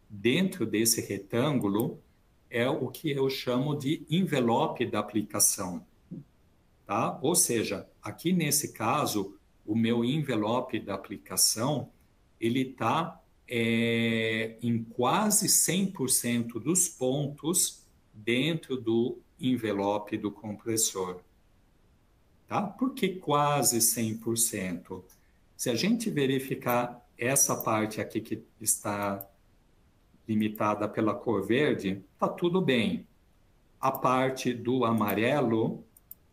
dentro desse retângulo é o que eu chamo de envelope da aplicação, tá? Ou seja, aqui nesse caso, o meu envelope da aplicação, ele está em quase 100% dos pontos dentro do envelope do compressor. Tá? Por que quase 100%? Se a gente verificar essa parte aqui que está limitada pela cor verde, está tudo bem. A parte do amarelo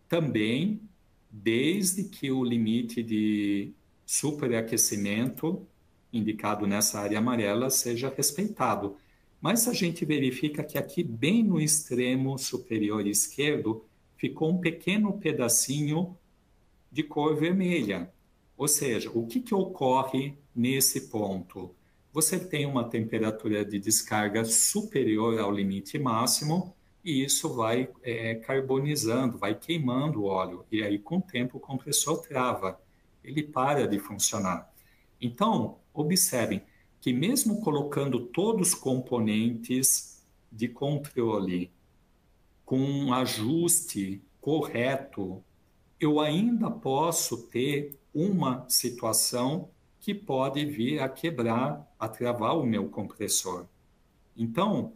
também, desde que o limite de superaquecimento indicado nessa área amarela seja respeitado. Mas a gente verifica que aqui, bem no extremo superior esquerdo, ficou um pequeno pedacinho de cor vermelha. Ou seja, o que ocorre nesse ponto? Você tem uma temperatura de descarga superior ao limite máximo e isso vai carbonizando, vai queimando o óleo. E aí, com o tempo, o compressor trava. Ele para de funcionar. Então, observem que mesmo colocando todos os componentes de controle com um ajuste correto, eu ainda posso ter uma situação que pode vir a quebrar, a travar o meu compressor. Então,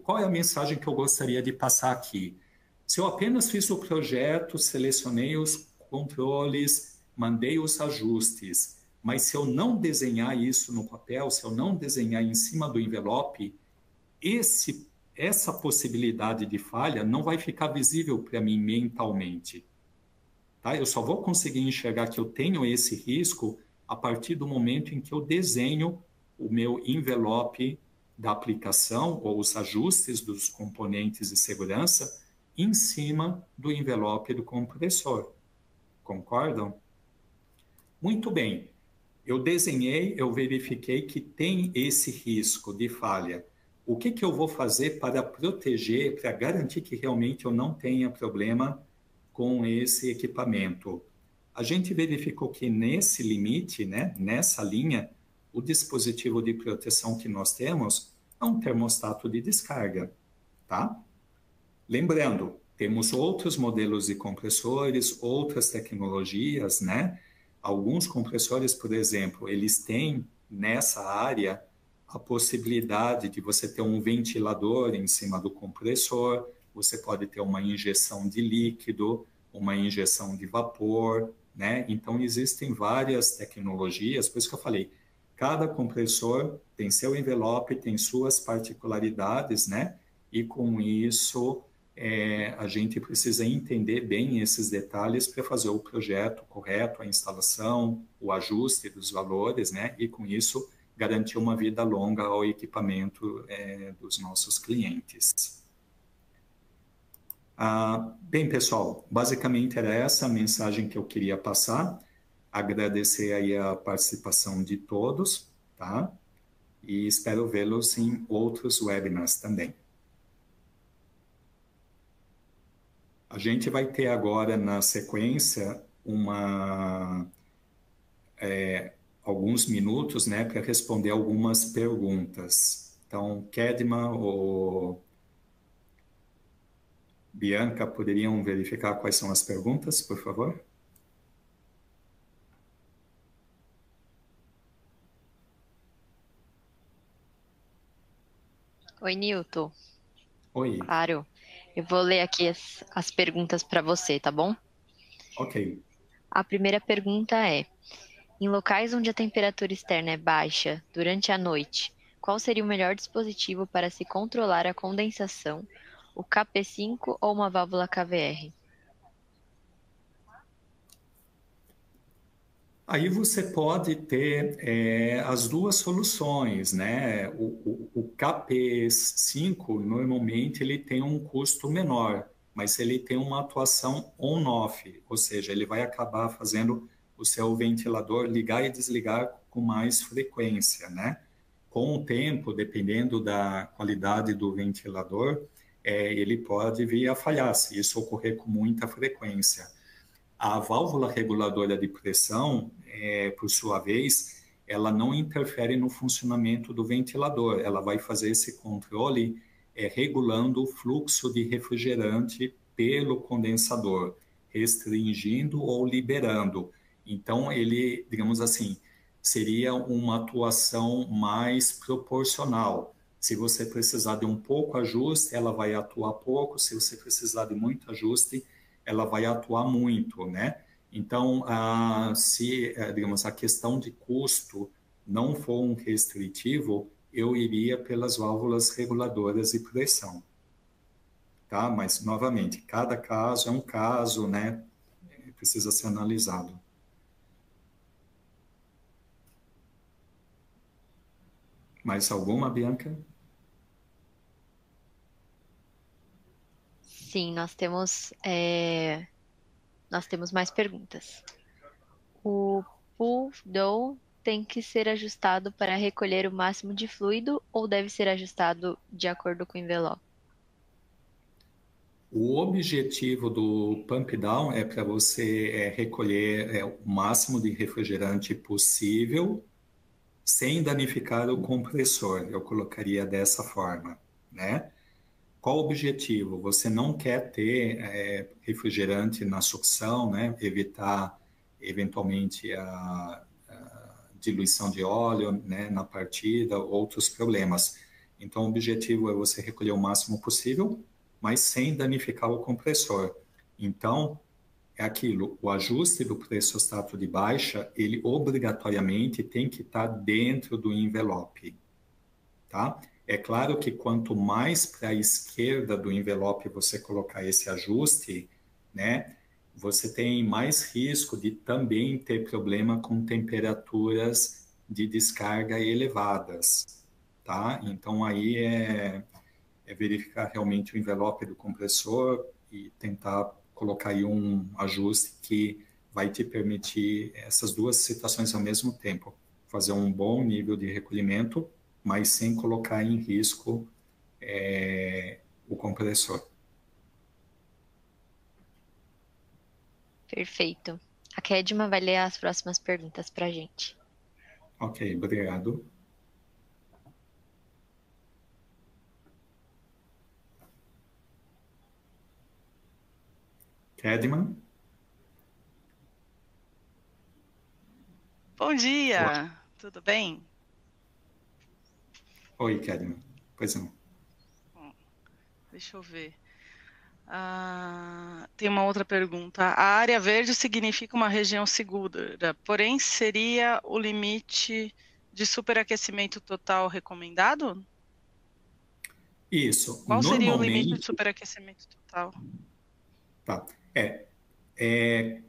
qual é a mensagem que eu gostaria de passar aqui? Se eu apenas fiz o projeto, selecionei os controles, mandei os ajustes, mas se eu não desenhar isso no papel, se eu não desenhar em cima do envelope, essa possibilidade de falha não vai ficar visível para mim mentalmente. Tá? Eu só vou conseguir enxergar que eu tenho esse risco a partir do momento em que eu desenho o meu envelope da aplicação ou os ajustes dos componentes de segurança em cima do envelope do compressor. Concordam? Muito bem. Eu desenhei, eu verifiquei que tem esse risco de falha. O que eu vou fazer para proteger, para garantir que realmente eu não tenha problema com esse equipamento? A gente verificou que nesse limite, né, nessa linha, o dispositivo de proteção que nós temos é um termostato de descarga, tá? Lembrando, temos outros modelos de compressores, outras tecnologias, né? Alguns compressores, por exemplo, eles têm nessa área a possibilidade de você ter um ventilador em cima do compressor, você pode ter uma injeção de líquido, uma injeção de vapor, né? Então, existem várias tecnologias, por isso que eu falei, cada compressor tem seu envelope, tem suas particularidades, né? E com isso, a gente precisa entender bem esses detalhes para fazer o projeto correto, a instalação, o ajuste dos valores, né? E com isso, garantir uma vida longa ao equipamento dos nossos clientes. Bem, pessoal, basicamente era essa a mensagem que eu queria passar. Agradecer aí a participação de todos, tá? E espero vê-los em outros webinars também. A gente vai ter agora, na sequência, alguns minutos, né, para responder algumas perguntas. Então, Kedma ou Bianca, poderiam verificar quais são as perguntas, por favor? Oi, Nilton. Oi. Claro. Eu vou ler aqui as perguntas para você, tá bom? Ok. A primeira pergunta é: em locais onde a temperatura externa é baixa durante a noite, qual seria o melhor dispositivo para se controlar a condensação, o KP5 ou uma válvula KVR? Aí você pode ter as duas soluções, né? O KP5, normalmente, ele tem um custo menor, mas ele tem uma atuação on-off, ou seja, ele vai acabar fazendo o seu ventilador ligar e desligar com mais frequência, né? Com o tempo, dependendo da qualidade do ventilador, ele pode vir a falhar, se isso ocorrer com muita frequência. A válvula reguladora de pressão, por sua vez, ela não interfere no funcionamento do ventilador. Ela vai fazer esse controle regulando o fluxo de refrigerante pelo condensador, restringindo ou liberando. Então, ele, digamos assim, seria uma atuação mais proporcional. Se você precisar de um pouco ajuste, ela vai atuar pouco. Se você precisar de muito ajuste, ela vai atuar muito, né? Então, se, digamos, a questão de custo não for um restritivo, eu iria pelas válvulas reguladoras de pressão, tá? Mas, novamente, cada caso é um caso, né? Precisa ser analisado. Mais alguma, Bianca? Sim, nós temos mais perguntas. O pull down tem que ser ajustado para recolher o máximo de fluido ou deve ser ajustado de acordo com o envelope? O objetivo do pump down é para você recolher o máximo de refrigerante possível sem danificar o compressor. Eu colocaria dessa forma, né? Qual o objetivo? Você não quer ter refrigerante na sucção, né? Evitar eventualmente a diluição de óleo, né? Na partida, outros problemas. Então, o objetivo é você recolher o máximo possível, mas sem danificar o compressor. Então, é aquilo, o ajuste do pressostato de baixa, ele obrigatoriamente tem que estar dentro do envelope, tá? É claro que quanto mais para a esquerda do envelope você colocar esse ajuste, né, você tem mais risco de também ter problema com temperaturas de descarga elevadas, tá? Então aí é verificar realmente o envelope do compressor e tentar colocar aí um ajuste que vai te permitir essas duas situações ao mesmo tempo. Fazer um bom nível de recolhimento, mas sem colocar em risco o compressor. Perfeito. A Kedma vai ler as próximas perguntas para a gente. Ok, obrigado. Kedman? Bom dia, tudo bem? Oi, Kedman. Pois não. Deixa eu ver. Tem uma outra pergunta. A área verde significa uma região segura, porém seria o limite de superaquecimento total recomendado? Isso. Qual seria o limite de Normalmente, superaquecimento total? tá.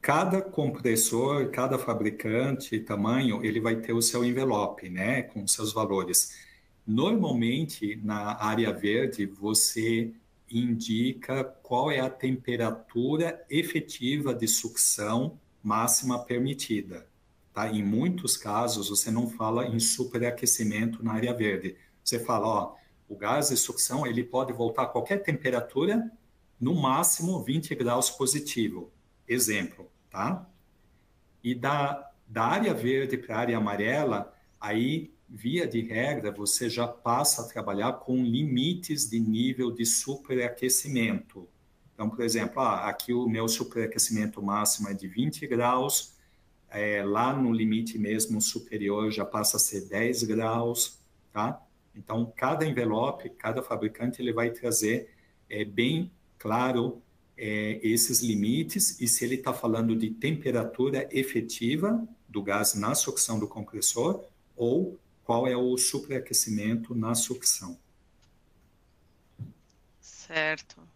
Cada compressor, cada fabricante, tamanho, ele vai ter o seu envelope, né, com seus valores. Normalmente, na área verde, você indica qual é a temperatura efetiva de sucção máxima permitida. Tá? Em muitos casos, você não fala em superaquecimento na área verde. Você fala, ó, o gás de sucção ele pode voltar a qualquer temperatura, no máximo 20 graus positivo. Exemplo, tá? E da área verde para a área amarela, aí, via de regra, você já passa a trabalhar com limites de nível de superaquecimento. Então, por exemplo, aqui o meu superaquecimento máximo é de 20 graus, lá no limite mesmo superior já passa a ser 10 graus, tá? Então, cada envelope, cada fabricante, ele vai trazer bem claro esses limites e se ele está falando de temperatura efetiva do gás na sucção do compressor ou qual é o superaquecimento na sucção. Certo.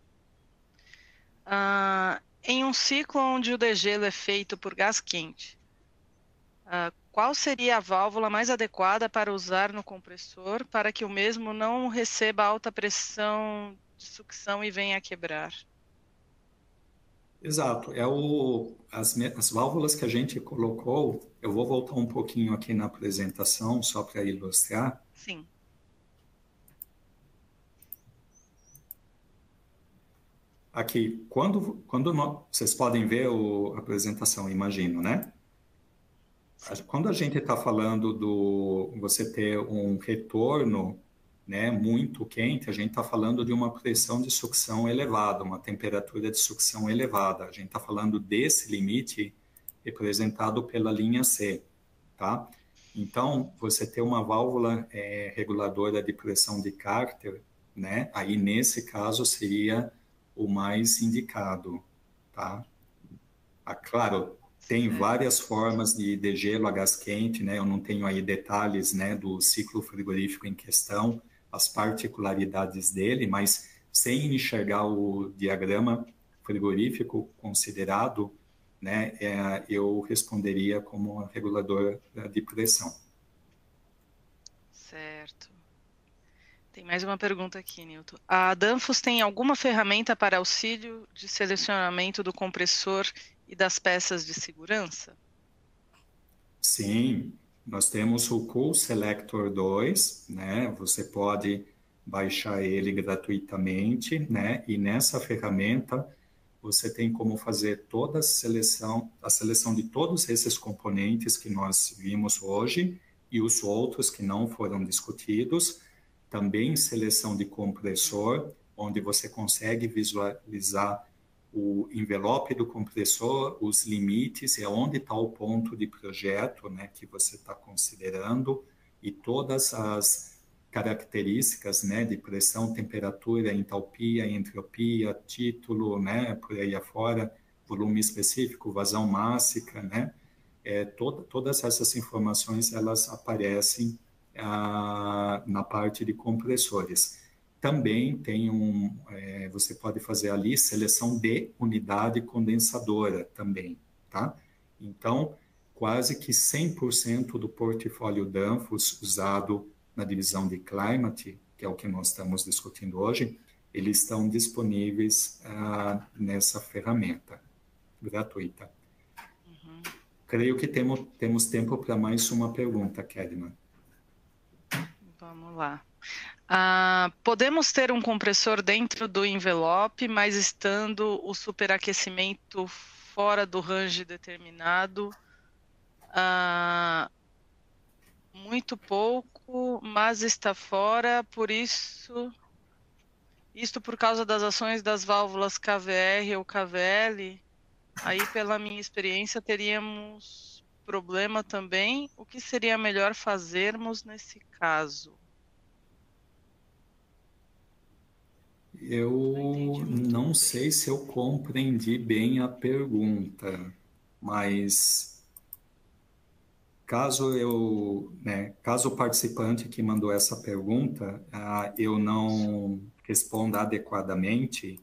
Em um ciclo onde o degelo é feito por gás quente, qual seria a válvula mais adequada para usar no compressor para que o mesmo não receba alta pressão de sucção e venha a quebrar? Exato. As válvulas que a gente colocou, eu vou voltar um pouquinho aqui na apresentação, só para ilustrar. Sim. Aqui, vocês podem ver a apresentação, imagino, né? Quando a gente está falando você ter um retorno, né, muito quente, a gente está falando de uma pressão de sucção elevada, uma temperatura de sucção elevada. A gente está falando desse limite representado pela linha C, tá? Então, você ter uma válvula reguladora de pressão de Carter, né? Aí, nesse caso, seria o mais indicado, tá? Claro, tem várias formas de degelo a gás quente, né? Eu não tenho aí detalhes, né, do ciclo frigorífico em questão, as particularidades dele, mas sem enxergar o diagrama frigorífico considerado, né, eu responderia como regulador de pressão. Certo. Tem mais uma pergunta aqui, Nilton. A Danfoss tem alguma ferramenta para auxílio de selecionamento do compressor e das peças de segurança? Sim, nós temos o Cool Selector 2, né? Você pode baixar ele gratuitamente, né? E nessa ferramenta você tem como fazer toda a seleção de todos esses componentes que nós vimos hoje e os outros que não foram discutidos. Também seleção de compressor, onde você consegue visualizar o envelope do compressor, os limites, onde está o ponto de projeto, né, que você está considerando, e todas as características, né, de pressão, temperatura, entalpia, entropia, título, né, por aí afora, volume específico, vazão mássica, né, todas essas informações, elas aparecem na parte de compressores. Também tem você pode fazer ali seleção de unidade condensadora também, tá? Então, quase que 100% do portfólio Danfoss usado na divisão de Climate, que é o que nós estamos discutindo hoje, eles estão disponíveis nessa ferramenta gratuita. Uhum. Creio que temos tempo para mais uma pergunta, Kedman. Vamos lá. Podemos ter um compressor dentro do envelope, mas estando o superaquecimento fora do range determinado, muito pouco, mas está fora, por isso, isto por causa das ações das válvulas KVR ou KVL, aí pela minha experiência teríamos problema também. O que seria melhor fazermos nesse caso? Eu não sei se eu compreendi bem a pergunta, mas caso o participante que mandou essa pergunta, eu não responda adequadamente,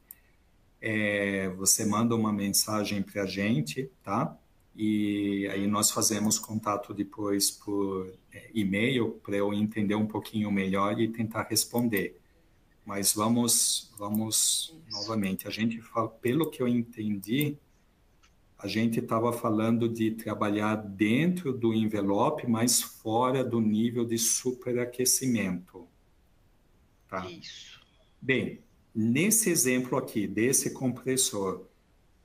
você manda uma mensagem para a gente, tá? E aí nós fazemos contato depois por e-mail para eu entender um pouquinho melhor e tentar responder. Mas vamos novamente. A gente fala, pelo que eu entendi, a gente estava falando de trabalhar dentro do envelope, mas fora do nível de superaquecimento, tá? Isso. Bem, nesse exemplo aqui, desse compressor,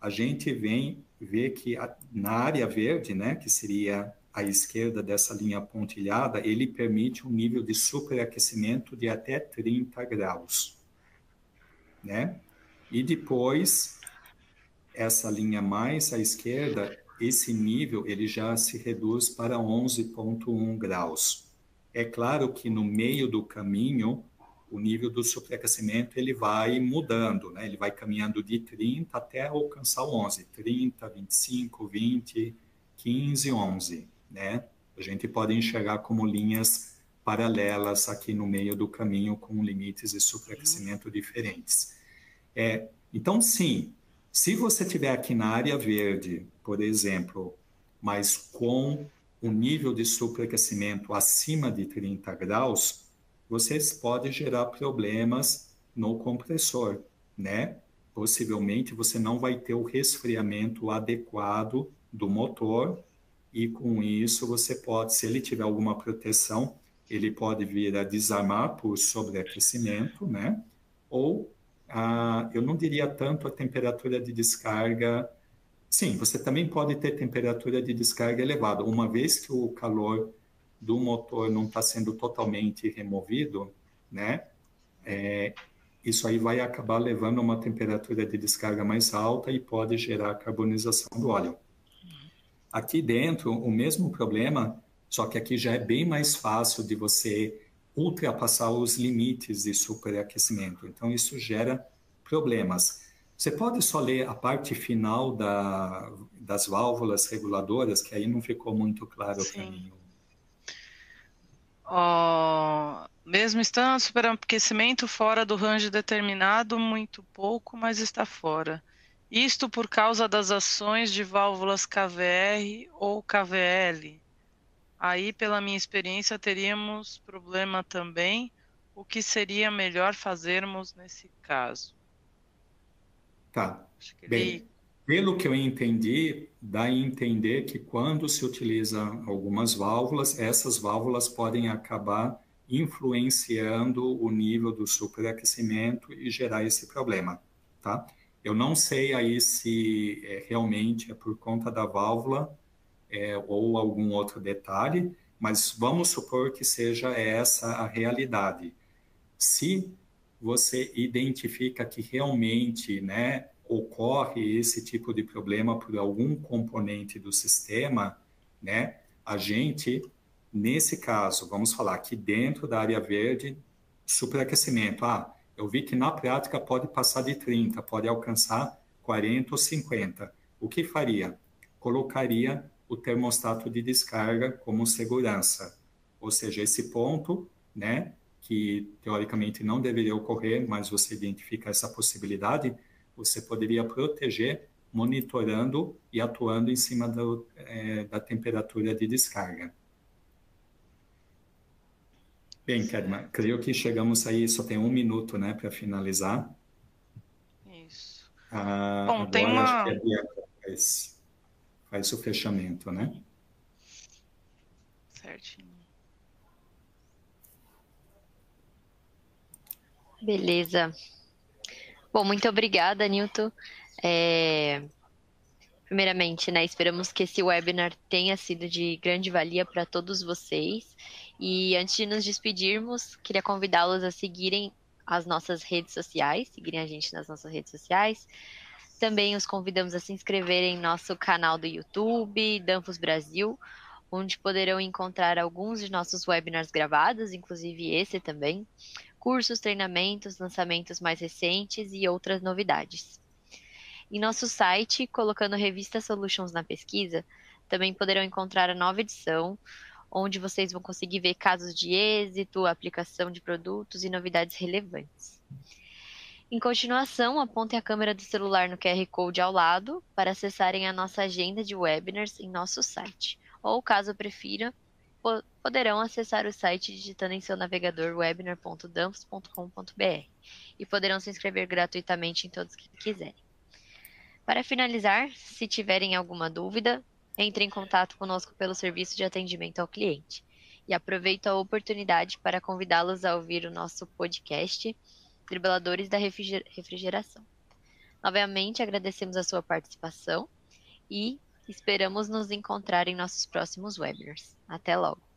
a gente vem ver que na área verde, né, que seria à esquerda dessa linha pontilhada, ele permite um nível de superaquecimento de até 30 graus, né? E depois, essa linha mais à esquerda, esse nível ele já se reduz para 11,1 graus. É claro que no meio do caminho, o nível do superaquecimento ele vai mudando, né? Ele vai caminhando de 30 até alcançar o 11, 30, 25, 20, 15, 11, né? A gente pode enxergar como linhas paralelas aqui no meio do caminho com limites de superaquecimento diferentes. Então, sim, se você estiver aqui na área verde, por exemplo, mas com um nível de superaquecimento acima de 30 graus, vocês podem gerar problemas no compressor, né? Possivelmente você não vai ter o resfriamento adequado do motor e com isso você pode, se ele tiver alguma proteção, ele pode vir a desarmar por sobreaquecimento, né? Ou eu não diria tanto a temperatura de descarga. Sim, você também pode ter temperatura de descarga elevada. Uma vez que o calor do motor não está sendo totalmente removido, né? Isso aí vai acabar levando a uma temperatura de descarga mais alta e pode gerar carbonização do óleo. Aqui dentro, o mesmo problema, só que aqui já é bem mais fácil de você ultrapassar os limites de superaquecimento. Então, isso gera problemas. Você pode só ler a parte final das válvulas reguladoras, que aí não ficou muito claro para mim. Mesmo estando superaquecimento fora do range determinado, muito pouco, mas está fora. Isto por causa das ações de válvulas KVR ou KVL. Aí, pela minha experiência, teríamos problema também. O que seria melhor fazermos nesse caso? Tá. Bem, pelo que eu entendi, dá a entender que quando se utiliza algumas válvulas, essas válvulas podem acabar influenciando o nível do superaquecimento e gerar esse problema, tá? Eu não sei aí se realmente é por conta da válvula ou algum outro detalhe, mas vamos supor que seja essa a realidade. Se você identifica que realmente, né, ocorre esse tipo de problema por algum componente do sistema, né, a gente, nesse caso, vamos falar que dentro da área verde, superaquecimento, eu vi que na prática pode passar de 30, pode alcançar 40 ou 50. O que faria? Colocaria o termostato de descarga como segurança, ou seja, esse ponto, né, que teoricamente não deveria ocorrer, mas você identifica essa possibilidade, você poderia proteger monitorando e atuando em cima da temperatura de descarga. Bem, Kedma, creio que chegamos aí, só tem 1 minuto, né, para finalizar. Isso. Bom, agora tem acho que a Bianca faz o fechamento, né? Certinho. Beleza. Bom, muito obrigada, Nilton. Primeiramente, né, esperamos que esse webinar tenha sido de grande valia para todos vocês. E antes de nos despedirmos, queria convidá-los a seguirem as nossas redes sociais, seguirem a gente nas nossas redes sociais. Também os convidamos a se inscreverem em nosso canal do YouTube, Danfoss Brasil, onde poderão encontrar alguns de nossos webinars gravados, inclusive esse também. cursos, treinamentos, lançamentos mais recentes e outras novidades. Em nosso site, colocando Revista Solutions na pesquisa, também poderão encontrar a nova edição, onde vocês vão conseguir ver casos de êxito, aplicação de produtos e novidades relevantes. Em continuação, apontem a câmera do celular no QR Code ao lado para acessarem a nossa agenda de webinars em nosso site. Ou, caso prefira, poderão acessar o site digitando em seu navegador webinar.danfoss.com.br e poderão se inscrever gratuitamente em todos que quiserem. Para finalizar, se tiverem alguma dúvida, entre em contato conosco pelo serviço de atendimento ao cliente. E aproveito a oportunidade para convidá-los a ouvir o nosso podcast Dribladores da Refrigeração. Novamente, agradecemos a sua participação e esperamos nos encontrar em nossos próximos webinars. Até logo!